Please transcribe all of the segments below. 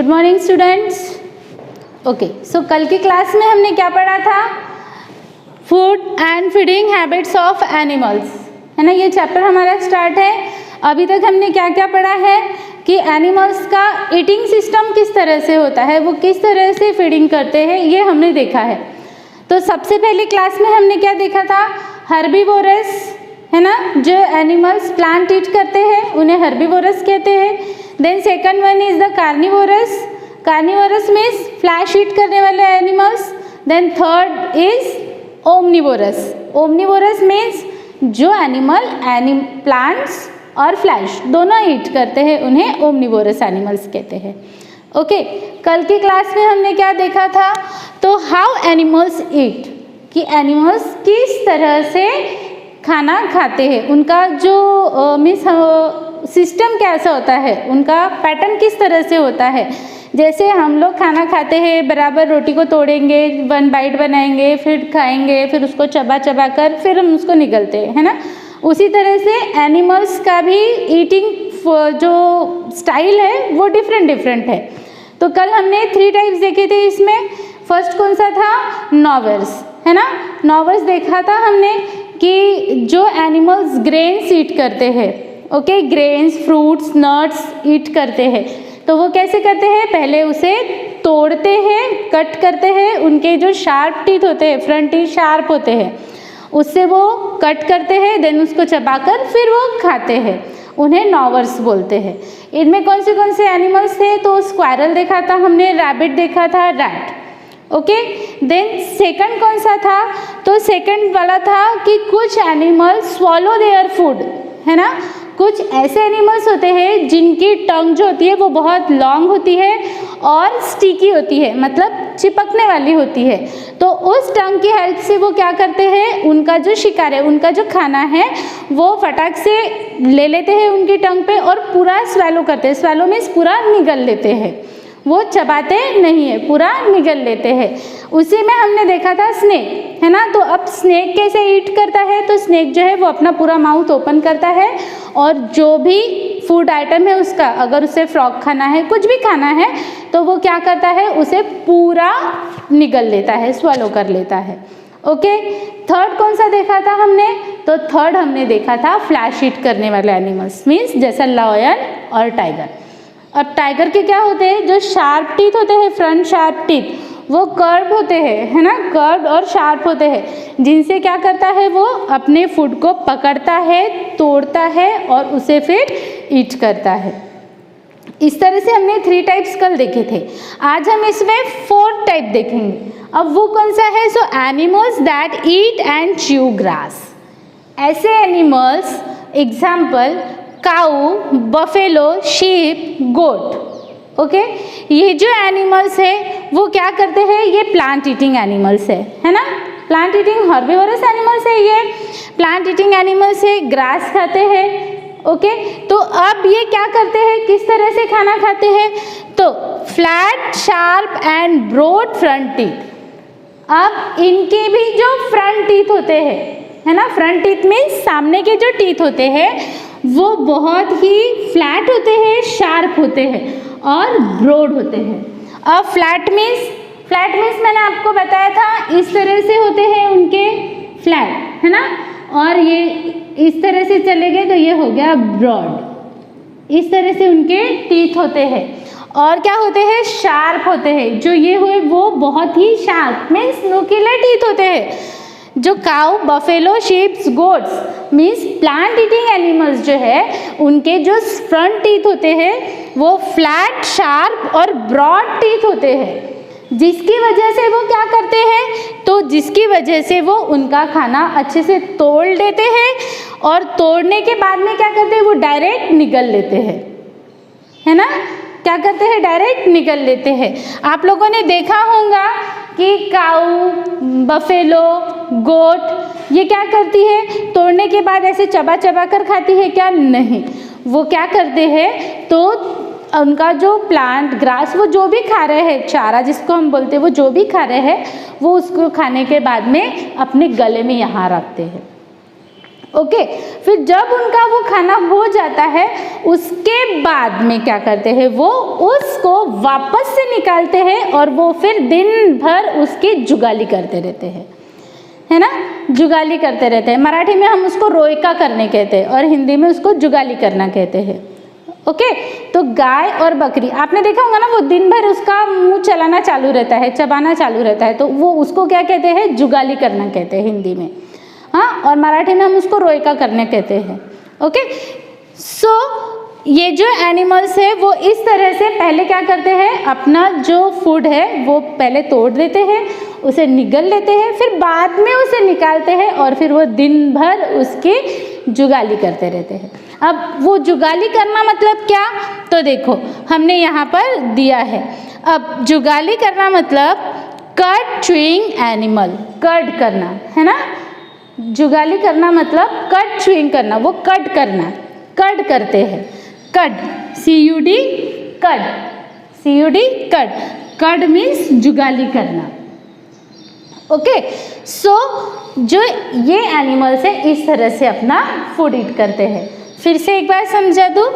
Good morning students. Okay, सो कल की class में हमने क्या पढ़ा था? Food and feeding habits of animals, है ना। ये चैप्टर हमारा स्टार्ट है। अभी तक हमने क्या क्या पढ़ा है कि एनिमल्स का ईटिंग सिस्टम किस तरह से होता है, वो किस तरह से फीडिंग करते हैं, ये हमने देखा है। तो सबसे पहली क्लास में हमने क्या देखा था? हर्बीवोरस, है ना, जो एनिमल्स प्लांट ईट करते हैं उन्हें हर्बीवोरस कहते हैं। Then second one is the carnivorous. Carnivorous means flesh eat करने वाले animals. Then third is omnivorous. Omnivorous means जो एनिमल प्लांट्स और फ्लैश दोनों ईट करते हैं उन्हें ओमनिवोरस एनिमल्स कहते हैं। ओके, कल की क्लास में हमने क्या देखा था? तो हाउ एनिमल्स ईट, कि एनिमल्स किस तरह से खाना खाते हैं, उनका जो मीन्स सिस्टम कैसा होता है, उनका पैटर्न किस तरह से होता है। जैसे हम लोग खाना खाते हैं, बराबर रोटी को तोड़ेंगे, वन बाइट बनाएंगे, फिर खाएंगे, फिर उसको चबा चबा कर फिर हम उसको निगलते हैं, है ना। उसी तरह से एनिमल्स का भी ईटिंग जो स्टाइल है वो डिफरेंट है। तो कल हमने 3 टाइप्स देखे थे इसमें। फर्स्ट कौन सा था? नॉवर्स, है ना। नॉवर्स देखा था हमने कि जो एनिमल्स ग्रेन्स ईट करते हैं, ओके, ग्रेन्स, फ्रूट्स, नट्स ईट करते हैं। तो वो कैसे करते हैं? पहले उसे तोड़ते हैं, कट करते हैं, उनके जो शार्प टीथ होते हैं, फ्रंट टीथ शार्प होते हैं, उससे वो कट करते हैं, देन उसको चबाकर फिर वो खाते हैं। उन्हें नॉवर्स बोलते हैं। इनमें कौन से एनिमल्स थे? तो स्क्वायरल देखा था हमने, रैबिट देखा था, रैट। ओके, देन सेकंड कौन सा था? तो सेकंड वाला था कि कुछ एनिमल्स स्वॉलो देयर फूड, है ना। कुछ ऐसे एनिमल्स होते हैं जिनकी टंग जो होती है वो बहुत लॉन्ग होती है और स्टिकी होती है, मतलब चिपकने वाली होती है। तो उस टंग की हेल्प से वो क्या करते हैं, उनका जो शिकार है, उनका जो खाना है वो फटाक से ले लेते हैं उनकी टंग पे और पूरा स्वेलो करते हैं। स्वेलो मीन्स पूरा निगल लेते हैं, वो चबाते नहीं है, पूरा निगल लेते हैं। उसी में हमने देखा था स्नेक, है ना। तो अब स्नेक कैसे ईट करता है? तो स्नेक जो है वो अपना पूरा माउथ ओपन करता है और जो भी फूड आइटम है उसका, अगर उसे फ्रॉग खाना है, कुछ भी खाना है, तो वो क्या करता है, उसे पूरा निगल लेता है, स्वलो कर लेता है। ओके, थर्ड कौन सा देखा था हमने? तो थर्ड हमने देखा था फ्लैश ईट करने वाले एनिमल्स, मीन्स जैसा लायन और टाइगर। अब टाइगर के क्या होते हैं? जो शार्प टीथ होते हैं, फ्रंट शार्प टीथ, वो कर्व होते हैं, है ना, कर्व और शार्प होते हैं, जिनसे क्या करता है, वो अपने फूड को पकड़ता है, तोड़ता है और उसे फिर ईट करता है। इस तरह से हमने 3 टाइप्स कल देखे थे। आज हम इसमें 4th टाइप देखेंगे। अब वो कौन सा है? सो animals that eat and chew grass. ऐसे एनिमल्स, एग्जाम्पल काऊ, बफेलो, शीप, गोट। ओके, ये जो एनिमल्स है वो क्या करते हैं? ये प्लांट ईटिंग एनिमल्स है ना। प्लांट ईटिंग हर्बीवोरस एनिमल्स है, ये प्लांट ईटिंग एनिमल्स है, ग्रास खाते हैं। ओके, तो अब ये क्या करते हैं, किस तरह से खाना खाते हैं? तो flat, sharp and broad front teeth. अब इनके भी जो फ्रंट टीथ होते हैं, है ना, फ्रंट टीथ मीन्स सामने के जो टीथ होते हैं वो बहुत ही फ्लैट होते हैं, शार्प होते हैं और ब्रॉड होते हैं। अब फ्लैट मीन्स मैंने आपको बताया था इस तरह से होते हैं उनके फ्लैट, है ना, और ये इस तरह से चले गए तो ये हो गया ब्रॉड। इस तरह से उनके टीथ होते हैं। और क्या होते हैं? शार्प होते हैं। जो ये हुए वो बहुत ही शार्प मीन्स नुकीले टीथ होते हैं। जो cow, buffalo, sheeps, goats means plant eating animals जो है उनके जो फ्रंट टीथ होते हैं वो फ्लैट, शार्प और ब्रॉड टीथ होते हैं, जिसकी वजह से वो क्या करते हैं, तो जिसकी वजह से वो उनका खाना अच्छे से तोड़ लेते हैं और तोड़ने के बाद में क्या करते हैं, वो डायरेक्ट निगल लेते हैं, है ना। क्या करते हैं? डायरेक्ट निगल लेते हैं। आप लोगों ने देखा होगा कि काऊ, बफेलो, गोट ये क्या करती है, तोड़ने के बाद ऐसे चबा चबा कर खाती है क्या? नहीं, वो क्या करते हैं, तो उनका जो प्लांट ग्रास, वो जो भी खा रहे हैं, चारा जिसको हम बोलते हैं, वो जो भी खा रहे हैं वो उसको खाने के बाद में अपने गले में यहाँ रखते हैं। ओके, फिर जब उनका वो खाना हो जाता है उसके बाद में क्या करते हैं, वो उसको वापस से निकालते हैं और वो फिर दिन भर उसकी जुगाली करते रहते हैं, है ना, जुगाली करते रहते हैं। मराठी में हम उसको रोयका करने कहते हैं और हिंदी में उसको जुगाली करना कहते हैं। ओके, तो गाय और बकरी आपने देखा होगा ना, वो दिन भर उसका मुंह चलाना चालू रहता है, चबाना चालू रहता है, तो वो उसको क्या कहते हैं, जुगाली करना कहते हैं हिंदी में, हाँ, और मराठी में हम उसको रोयका करने कहते हैं। ओके, सो ये जो एनिमल्स है वो इस तरह से पहले क्या करते हैं, अपना जो फूड है वो पहले तोड़ देते हैं, उसे निगल लेते हैं, फिर बाद में उसे निकालते हैं और फिर वो दिन भर उसकी जुगाली करते रहते हैं। अब वो जुगाली करना मतलब क्या, तो देखो हमने यहाँ पर दिया है। अब जुगाली करना मतलब कट च्यूइंग एनिमल, कट करना, है ना, जुगाली करना मतलब कट च्यूइंग करना, वो कट करना, कट करते हैं, cut, CUD, cut, CUD, cut, cut means जुगाली करना। ओके, सो जो ये एनिमल्स है इस तरह से अपना फूड ईट करते हैं। फिर से एक बार समझा दूँ,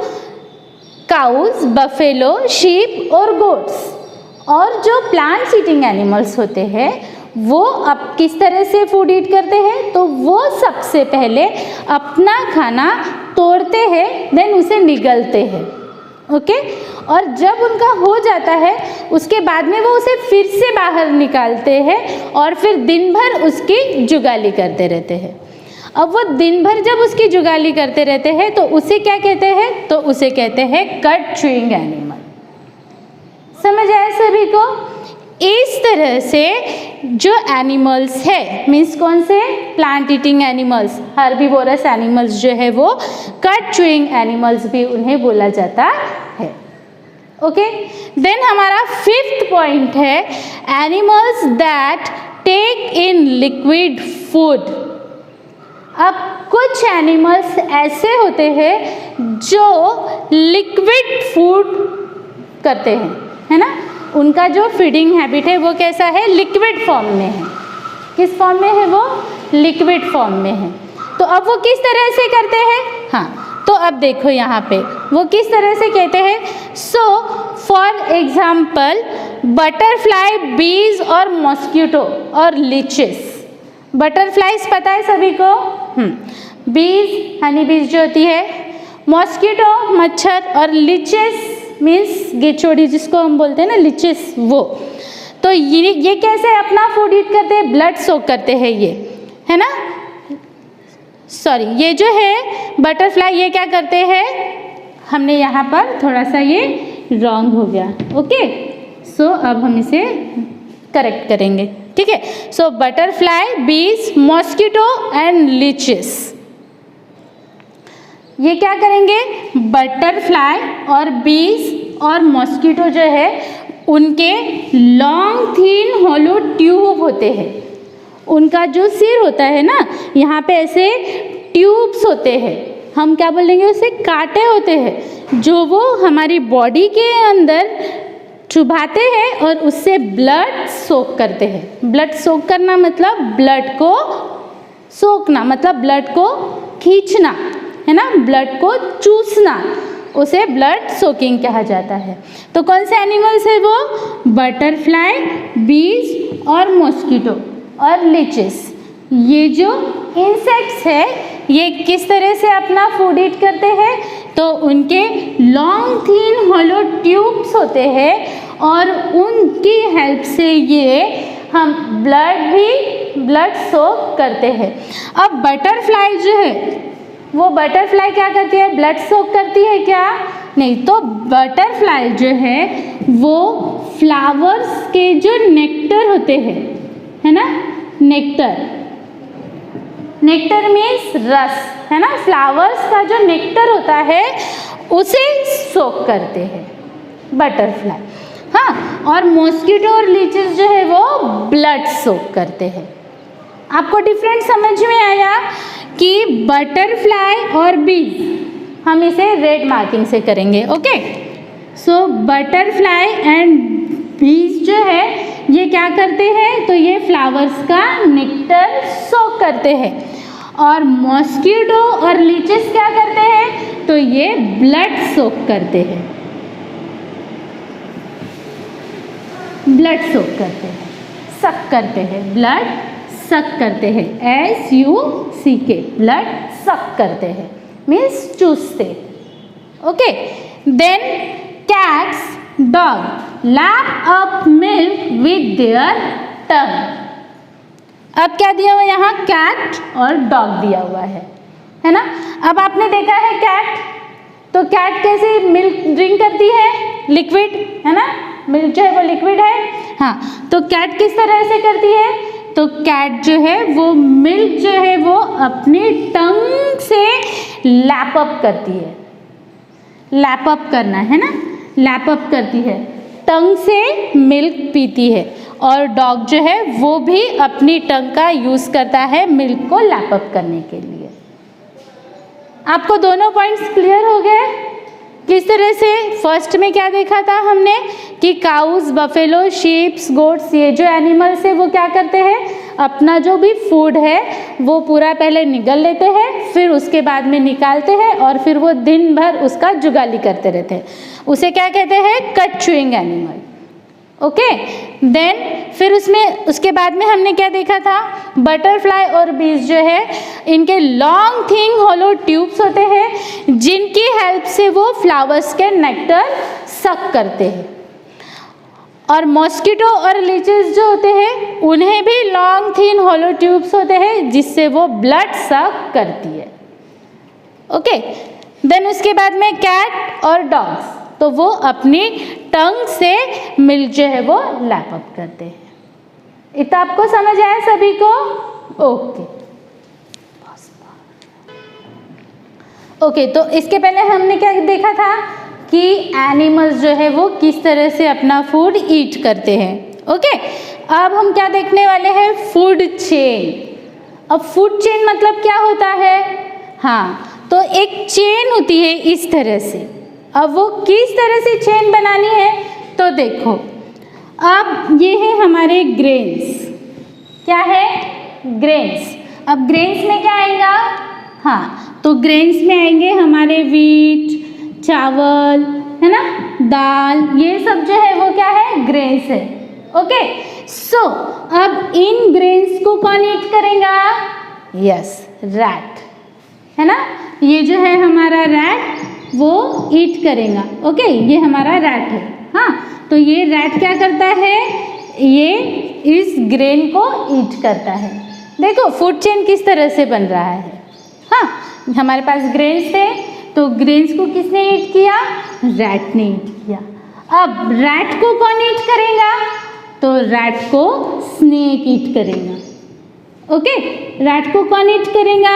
काउज, बफेलो, शीप और गोट्स और जो प्लांट ईटिंग एनिमल्स होते हैं वो अब किस तरह से फूड ईट करते हैं, तो वो सबसे पहले अपना खाना तोड़ते हैं, देन उसे निगलते हैं। ओके, और जब उनका हो जाता है उसके बाद में वो उसे फिर से बाहर निकालते हैं और फिर दिन भर उसकी जुगाली करते रहते हैं। अब वो दिन भर जब उसकी जुगाली करते रहते हैं तो उसे क्या कहते हैं, तो उसे कहते हैं कट च्यूइंग एनिमल। समझ आया सभी को? इस तरह से जो एनिमल्स है, मीन्स कौन से, plant eating animals, herbivorous animals जो है वो कट च्यूइंग एनिमल्स भी उन्हें बोला जाता है। ओके, देन हमारा 5th पॉइंट है animals that take in liquid food. अब कुछ एनिमल्स ऐसे होते हैं जो लिक्विड फूड करते हैं, है ना, उनका जो फीडिंग हैबिट है वो कैसा है, लिक्विड फॉर्म में है। किस फॉर्म में है वो, लिक्विड फॉर्म में है। तो अब वो किस तरह से करते हैं, हाँ, तो अब देखो यहाँ पे वो किस तरह से कहते हैं। सो फॉर एग्जाम्पल बटरफ्लाई, बीज और मॉस्किटो और लीचेस। बटरफ्लाइज पता है सभी को, बीज हनी बीज जो होती है, मॉस्किटो मच्छर और लीचेस मीन्स गेचोड़ी जिसको हम बोलते हैं ना, लीचेस, वो। तो ये कैसे अपना फूड ईट करते हैं, ब्लड सोक करते हैं ये, है ना, सॉरी, ये जो है बटरफ्लाई ये क्या करते हैं, हमने यहाँ पर थोड़ा सा ये रॉन्ग हो गया। ओके, सो अब हम इसे करेक्ट करेंगे, ठीक है। सो बटरफ्लाई, बीज, मॉस्किटो एंड लीचेस, ये क्या करेंगे, बटरफ्लाई और बीज और मॉस्किटो जो है उनके लॉन्ग थिन हॉलो ट्यूब होते हैं। उनका जो सिर होता है ना, यहाँ पे ऐसे ट्यूब्स होते हैं, हम क्या बोलेंगे उसे, कांटे होते हैं, जो वो हमारी बॉडी के अंदर चुभाते हैं और उससे ब्लड सोक करते हैं। ब्लड सोक करना मतलब ब्लड को सोखना, मतलब ब्लड को खींचना, है ना, ब्लड को चूसना, उसे ब्लड सोकिंग कहा जाता है। तो कौन से एनिमल्स है वो, बटरफ्लाई, बीज और मॉस्किटो और लीचेस। ये जो इंसेक्ट्स है ये किस तरह से अपना फूड ईट करते हैं, तो उनके लॉन्ग थिन हॉलो ट्यूब्स होते हैं और उनकी हेल्प से ये हम ब्लड सोक करते हैं। अब बटरफ्लाई जो है वो बटरफ्लाई क्या करती है, ब्लड सोक करती है क्या, नहीं, तो बटरफ्लाई जो है वो फ्लावर्स के जो नेक्टर होते हैं, है ना, नेक्टर, नेक्टर मीन्स रस, है ना, फ्लावर्स का जो नेक्टर होता है उसे सोक करते हैं बटरफ्लाई, हाँ। और मॉस्किटो और लीचेस जो है वो ब्लड सोक करते हैं। आपको डिफरेंट समझ में आया कि बटरफ्लाई और बीज हम इसे रेड मार्किंग से करेंगे। ओके, सो बटरफ्लाई एंड बीज जो है ये क्या करते हैं, तो ये फ्लावर्स का नेक्टर सोक करते हैं। और मॉस्किटो और लीचेस क्या करते हैं, तो ये ब्लड सोक करते हैं, ब्लड सोक करते हैं, सक करते हैं, ब्लड सक करते हैं, SUCK, ब्लड सक करते हैं, मीन्स चूसते। Okay, then cats dog lap up milk with their tongue. अब क्या दिया हुआ है यहाँ, कैट और डॉग दिया हुआ है ना। अब आपने देखा है कैट, तो कैट कैसे मिल्क ड्रिंक करती है, लिक्विड है ना, मिल्क जो है वो लिक्विड है। हाँ, तो कैट किस तरह से करती है, तो कैट जो है वो मिल्क जो है वो अपनी टंग से लैप अप करती है, लैप अप करना है ना, लैप अप करती है, टंग से मिल्क पीती है। और डॉग जो है वो भी अपनी टंग का यूज़ करता है मिल्क को लैप अप करने के लिए। आपको दोनों पॉइंट्स क्लियर हो गए किस तरह से। फर्स्ट में क्या देखा था हमने कि काउस, बफेलो, शीप्स, गोट्स, ये जो एनिमल्स है वो क्या करते हैं, अपना जो भी फूड है वो पूरा पहले निगल लेते हैं, फिर उसके बाद में निकालते हैं और फिर वो दिन भर उसका जुगाली करते रहते हैं, उसे क्या कहते हैं, cud chewing animal. Okay, then फिर उसके बाद में हमने क्या देखा था, बटरफ्लाई और बीज जो है इनके लॉन्ग थिन होलो ट्यूब्स होते हैं जिनकी हेल्प से वो फ्लावर्स के नेक्टर सक करते हैं। और मॉस्किटो और लीचेस जो होते हैं उन्हें भी लॉन्ग थिन होलो ट्यूब्स होते हैं जिससे वो ब्लड सक करती है। ओके, देन उसके बाद में कैट और डॉग्स, तो वो अपनी टंग से मिल्क जो है वो लैप अप करते हैं। इतना आपको समझ आया सभी को? ओके ओके, तो इसके पहले हमने क्या देखा था कि एनिमल्स जो है वो किस तरह से अपना फूड ईट करते हैं। ओके, अब हम क्या देखने वाले हैं, फूड चेन। अब फूड चेन मतलब क्या होता है, हाँ, तो एक चेन होती है इस तरह से। अब वो किस तरह से चेन बनानी है, तो देखो, अब ये है हमारे ग्रेन्स। क्या है, ग्रेन्स। अब ग्रेन्स में क्या आएगा, हाँ, तो ग्रेन्स में आएंगे हमारे वीट, चावल, है ना, दाल, ये सब जो है वो क्या है, ग्रेन्स है। ओके, सो अब इन ग्रेन्स को कौन ईट करेगा, यस, रैट, है ना, ये जो है हमारा रैट वो ईट करेगा। ओके, ये हमारा रैट है। हाँ, तो ये रैट क्या करता है, ये इस ग्रेन को ईट करता है। देखो फूड चेन किस तरह से बन रहा है। हाँ, हमारे पास ग्रेन्स थे, तो ग्रेन्स को किसने ईट किया, रैट ने ईट किया। अब रैट को कौन ईट करेगा, तो रैट को स्नेक ईट करेगा। ओके, रैट को कौन ईट करेगा,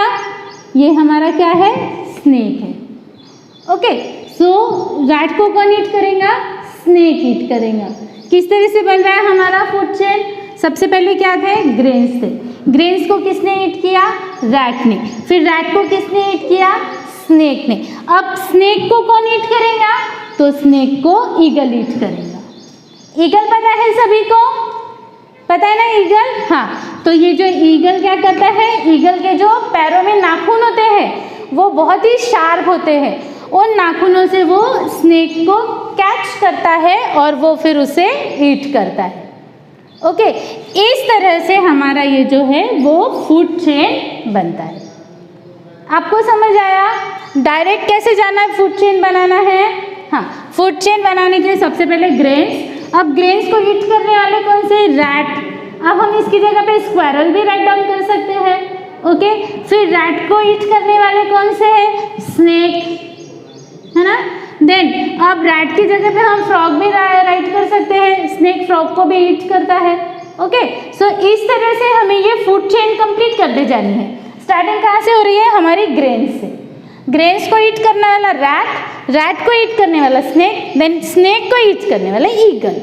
ये हमारा क्या है, स्नेक है। ओके, सो रैट को कौन ईट करेगा, स्नेक ईट करेगा। किस तरह से बन रहा है हमारा फूड चेन, सबसे पहले क्या थे, ग्रेन्स थे, ग्रेन्स को किसने ईट किया, रैट ने, फिर रैट को किसने ईट किया, स्नेक ने। अब स्नेक को कौन ईट करेगा, तो स्नेक को ईगल ईट करेगा। ईगल पता है सभी को, पता है ना ईगल, हाँ, तो ये जो ईगल क्या करता है, ईगल के जो पैरों में नाखून होते हैं वो बहुत ही शार्प होते हैं, उन नाखूनों से वो स्नेक को कैच करता है और वो फिर उसे ईट करता है। ओके, इस तरह से हमारा ये जो है वो फूड चेन बनता है। आपको समझ आया, डायरेक्ट कैसे जाना है, फूड चेन बनाना है। हाँ, फूड चेन बनाने के लिए सबसे पहले ग्रेन्स, अब ग्रेन्स को ईट करने वाले कौन से, रैट। अब हम इसकी जगह पे स्क्वायरल भी राइट डाउन कर सकते हैं। ओके, फिर रैट को ईट करने वाले कौन से हैं, स्नेक, है ना। देन अब रैट की जगह पे हम फ्रॉग भी राइट कर सकते हैं, स्नेक फ्रॉग को भी ईट करता है। ओके, सो इस तरह से हमें ये फूड चेन कंप्लीट करते जानी है। स्टार्टिंग कहाँ से हो रही है, हमारी ग्रेन्स से। ग्रेन्स को ईट करने वाला रैट, रैट को ईट करने वाला स्नेक, देन स्नेक को ईट करने वाला ईगल।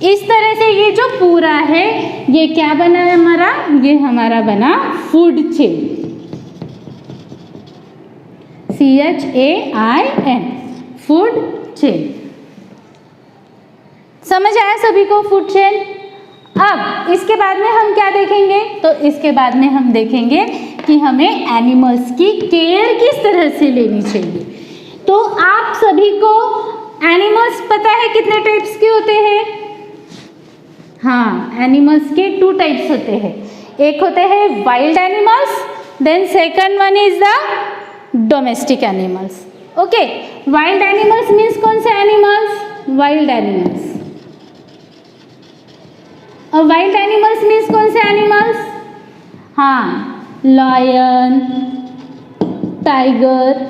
इस तरह से ये जो पूरा है ये क्या बना है हमारा, ये हमारा बना food chain, CHAIN, food chain. समझ आया सभी को फूड चेन। अब इसके बाद में हम क्या देखेंगे, तो इसके बाद में हम देखेंगे कि हमें एनिमल्स की केयर किस तरह से लेनी चाहिए। तो आप सभी को एनिमल्स पता है कितने टाइप्स के होते हैं? हाँ, एनिमल्स के 2 टाइप्स होते हैं। एक होते हैं wild animals, then second one is the domestic animals. Okay, wild animals means कौन से एनिमल्स? Wild animals. और वाइल्ड एनिमल्स मीन्स कौन से एनिमल्स? हाँ, लायन, टाइगर,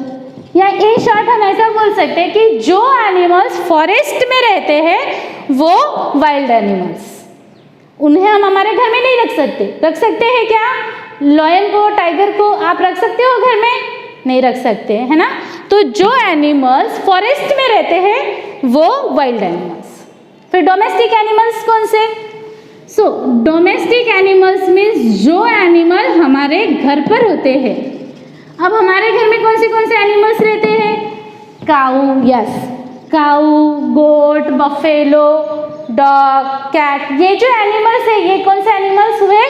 या इन शॉर्ट हम ऐसा बोल सकते हैं कि जो एनिमल्स फॉरेस्ट में रहते हैं वो वाइल्ड एनिमल्स। उन्हें हम हमारे घर में नहीं रख सकते हैं क्या? लायन को, टाइगर को आप रख सकते हो घर में? नहीं रख सकते, है ना? तो जो एनिमल्स फॉरेस्ट में रहते हैं वो वाइल्ड एनिमल्स। फिर डोमेस्टिक एनिमल्स कौन से? सो डोमेस्टिक एनिमल्स मीन्स जो एनिमल हमारे घर पर होते हैं। अब हमारे घर में कौन से एनिमल्स रहते हैं? काऊ, यस, काऊ, गोट, बफेलो, डॉग, कैट, ये जो एनिमल्स है ये कौन से एनिमल्स हुए?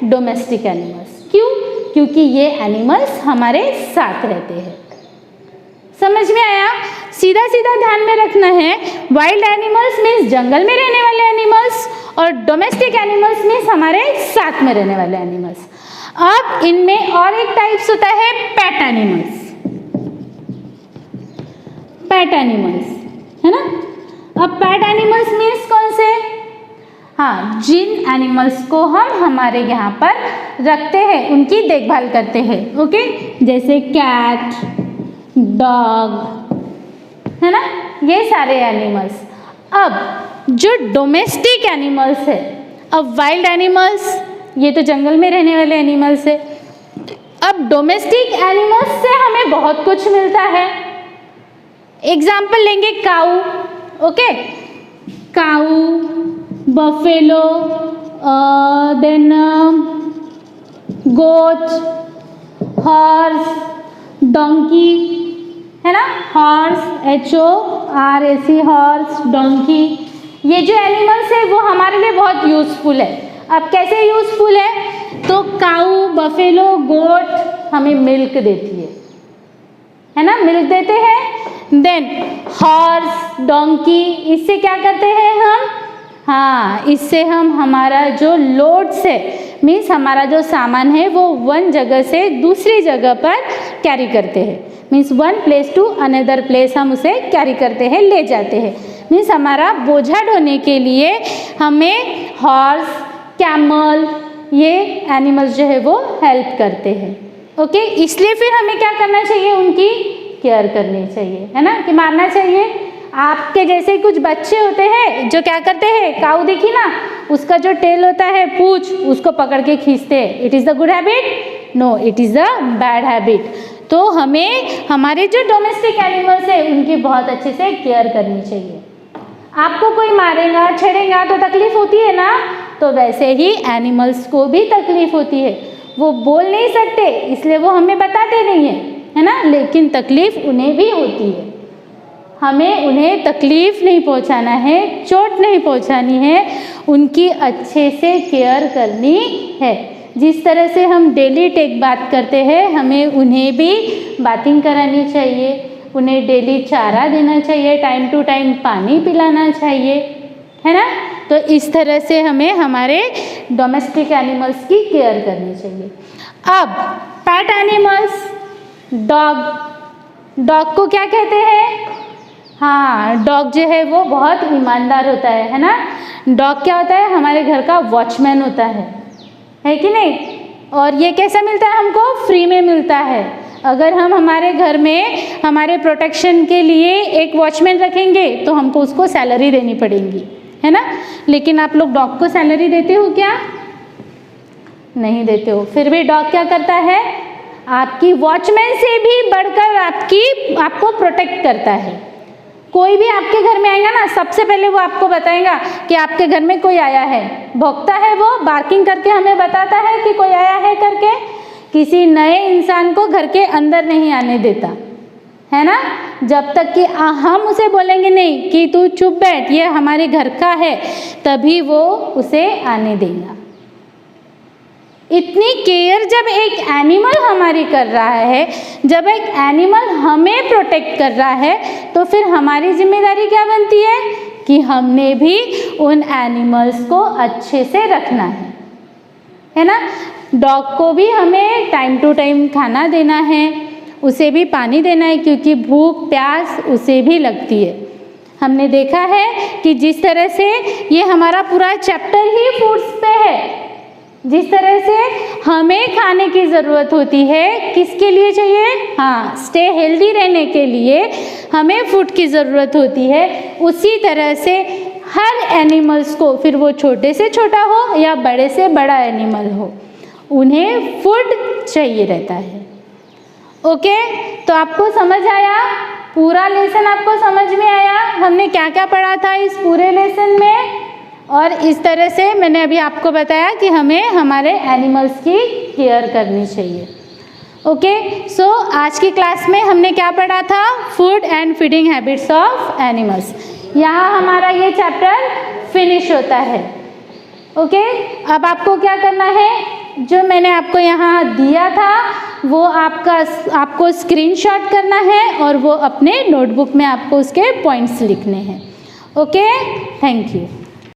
Domestic animals. क्यों? क्योंकि ये एनिमल्स हमारे साथ रहते हैं। समझ में आया? सीधा सीधा ध्यान में रखना है, वाइल्ड एनिमल्स मीन्स जंगल में रहने वाले एनिमल्स और डोमेस्टिक एनिमल्स मीन्स हमारे साथ में रहने वाले एनिमल्स। अब इनमें और एक टाइप्स होता है पेट एनिमल्स। पेट एनिमल्स, है ना? अब पेट एनिमल्स मीन्स कौन से? हाँ, जिन एनिमल्स को हम हमारे यहाँ पर रखते हैं, उनकी देखभाल करते हैं। ओके, जैसे कैट, डॉग, है ना, ये सारे एनिमल्स। अब जो डोमेस्टिक एनिमल्स है, अब वाइल्ड एनिमल्स ये तो जंगल में रहने वाले एनिमल्स है। अब डोमेस्टिक एनिमल्स से हमें बहुत कुछ मिलता है। एग्जाम्पल लेंगे काऊ। ओके, काऊ, बफेलो, देन गोट, हॉर्स, डोंकी, है ना, हॉर्स, HORSE, हॉर्स, डोंकी, ये जो एनिमल्स है वो हमारे लिए बहुत यूजफुल है। अब कैसे यूजफुल है? तो काऊ, बफेलो, गोट हमें मिल्क देती है ना, मिल्क देते हैं। देन हॉर्स, डोंकी, इससे क्या करते हैं हम? हाँ, इससे हम हमारा जो लोड्स है, मीन्स हमारा जो सामान है वो वन जगह से दूसरी जगह पर कैरी करते हैं। Means one place to another place हम उसे कैरी करते हैं, ले जाते हैं। मीन्स हमारा बोझा ढोने के लिए हमें हॉर्स, कैमल, ये एनिमल्स जो है वो हेल्प करते हैं। ओके, इसलिए फिर हमें क्या करना चाहिए? उनकी केयर करनी चाहिए, है ना, कि मारना चाहिए। आपके जैसे कुछ बच्चे होते हैं जो क्या करते हैं? काऊ दिखी ना, उसका जो टेल होता है, पूंछ, उसको पकड़ के खींचते हैं। It is the good habit? No, it is the bad habit. तो हमें हमारे जो डोमेस्टिक एनिमल्स है उनकी बहुत अच्छे से केयर करनी चाहिए। आपको कोई मारेगा, छेड़ेगा तो तकलीफ होती है ना, तो वैसे ही एनिमल्स को भी तकलीफ होती है। वो बोल नहीं सकते इसलिए वो हमें बताते नहीं है ना, लेकिन तकलीफ उन्हें भी होती है। हमें उन्हें तकलीफ नहीं पहुंचाना है, चोट नहीं पहुंचानी है, उनकी अच्छे से केयर करनी है। जिस तरह से हम डेली टेक बात करते हैं, हमें उन्हें भी बाथिंग करानी चाहिए, उन्हें डेली चारा देना चाहिए, टाइम टू टाइम पानी पिलाना चाहिए, है ना। तो इस तरह से हमें हमारे डोमेस्टिक एनिमल्स की केयर करनी चाहिए। अब पेट एनिमल्स, डॉग, डॉग को क्या कहते हैं? हाँ, डॉग जो है वो बहुत ईमानदार होता है ना। डॉग क्या होता है? हमारे घर का वॉचमैन होता है कि नहीं। और ये कैसा मिलता है हमको? फ्री में मिलता है। अगर हम हमारे घर में हमारे प्रोटेक्शन के लिए एक वॉचमैन रखेंगे तो हमको उसको सैलरी देनी पड़ेगी, है ना। लेकिन आप लोग डॉग को सैलरी देते हो क्या? नहीं देते हो। फिर भी डॉग क्या करता है? आपकी वॉचमैन से भी बढ़कर आपको प्रोटेक्ट करता है। कोई भी आपके घर में आएगा ना, सबसे पहले वो आपको बताएगा कि आपके घर में कोई आया है। भौंकता है वो, बार्किंग करके हमें बताता है कि कोई आया है करके। किसी नए इंसान को घर के अंदर नहीं आने देता, है ना। जब तक कि हम उसे बोलेंगे नहीं कि तू चुप बैठ, ये हमारे घर का है, तभी वो उसे आने देगा। इतनी केयर जब एक एनिमल हमारी कर रहा है, जब एक एनिमल हमें प्रोटेक्ट कर रहा है, तो फिर हमारी जिम्मेदारी क्या बनती है कि हमने भी उन एनिमल्स को अच्छे से रखना है ना। डॉग को भी हमें टाइम टू टाइम खाना देना है, उसे भी पानी देना है, क्योंकि भूख प्यास उसे भी लगती है। हमने देखा है कि जिस तरह से ये हमारा पूरा चैप्टर ही फूड्स पे है, जिस तरह से हमें खाने की ज़रूरत होती है, किसके लिए चाहिए, हाँ, स्टे हेल्दी रहने के लिए हमें फूड की ज़रूरत होती है, उसी तरह से हर एनिमल्स को, फिर वो छोटे से छोटा हो या बड़े से बड़ा एनिमल हो, उन्हें फूड चाहिए रहता है। ओके, तो आपको समझ आया, पूरा लेसन आपको समझ में आया, हमने क्या क्या पढ़ा था इस पूरे लेसन में, और इस तरह से मैंने अभी आपको बताया कि हमें हमारे एनिमल्स की केयर करनी चाहिए। ओके, सो आज की क्लास में हमने क्या पढ़ा था, food and feeding habits of animals. यहाँ हमारा ये चैप्टर फिनिश होता है। ओके, अब आपको क्या करना है, जो मैंने आपको यहाँ दिया था वो आपको स्क्रीनशॉट करना है और वो अपने नोटबुक में आपको उसके पॉइंट्स लिखने हैं। Okay, thank you.